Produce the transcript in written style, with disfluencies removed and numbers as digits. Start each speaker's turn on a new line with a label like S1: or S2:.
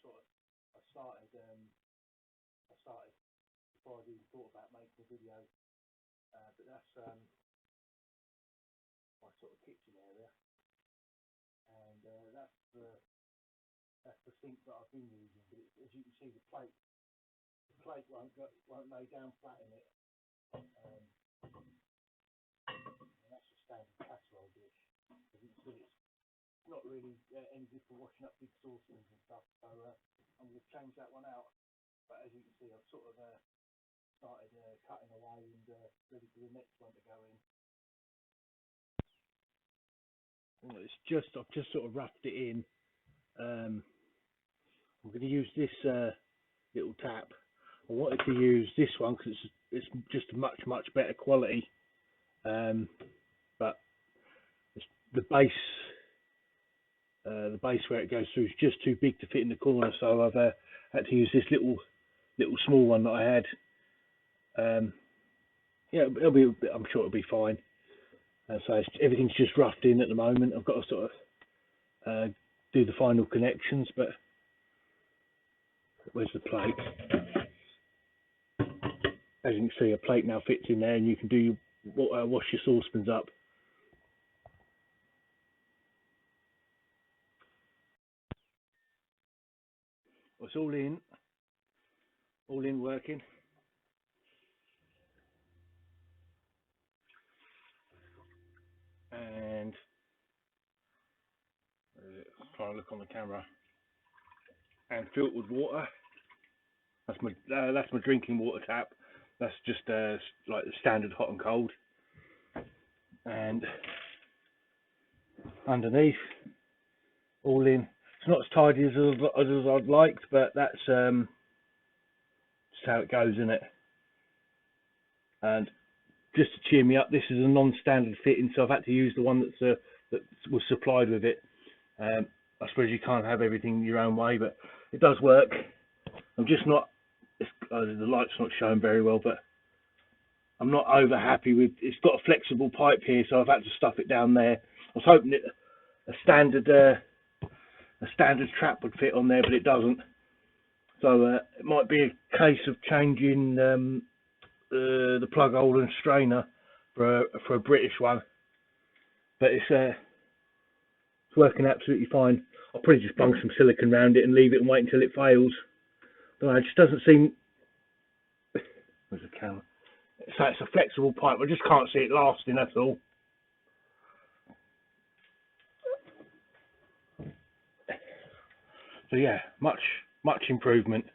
S1: I started before I even thought about making a video. But that's my sort of kitchen area, and that's the sink that I've been using. But as you can see, the plate won't lay down flat in it. And that's a standard casserole dish. As you can see, it's not really any good for washing up big saucepans and stuff. So I'm going to change that one out. But as you can see, I've sort of started cutting away and ready for the next one to go in. I've just sort of roughed it in. I'm going to use this little tap. I wanted to use this one because it's just a much better quality, but the base where it goes through is just too big to fit in the corner, so I've had to use this little small one that I had. Yeah, I'm sure it'll be fine. So everything's just roughed in at the moment. I've got to sort of do the final connections, but where's the plate? As you can see, a plate now fits in there, and you can do wash your saucepans up. Well, it's all in working. And try to look on the camera. And filtered water. That's my drinking water tap. That's just like the standard hot and cold. And underneath, all in. It's not as tidy as I'd liked, but that's just how it goes, isn't it? And just to cheer me up, this is a non-standard fitting, so I've had to use the one that was supplied with it. I suppose you can't have everything your own way, but it does work. I'm just not. The light's not showing very well, but I'm not over happy with. It's got a flexible pipe here, so I've had to stuff it down there. I was hoping a standard trap would fit on there, but it doesn't. So it might be a case of changing the plug hole and strainer for a British one. But it's working absolutely fine. I'll probably just bung some silicone around it and leave it and wait until it fails. But it just doesn't seem. Where's the camera? So it's a flexible pipe. I just can't see it lasting. That's all. So yeah, much improvement.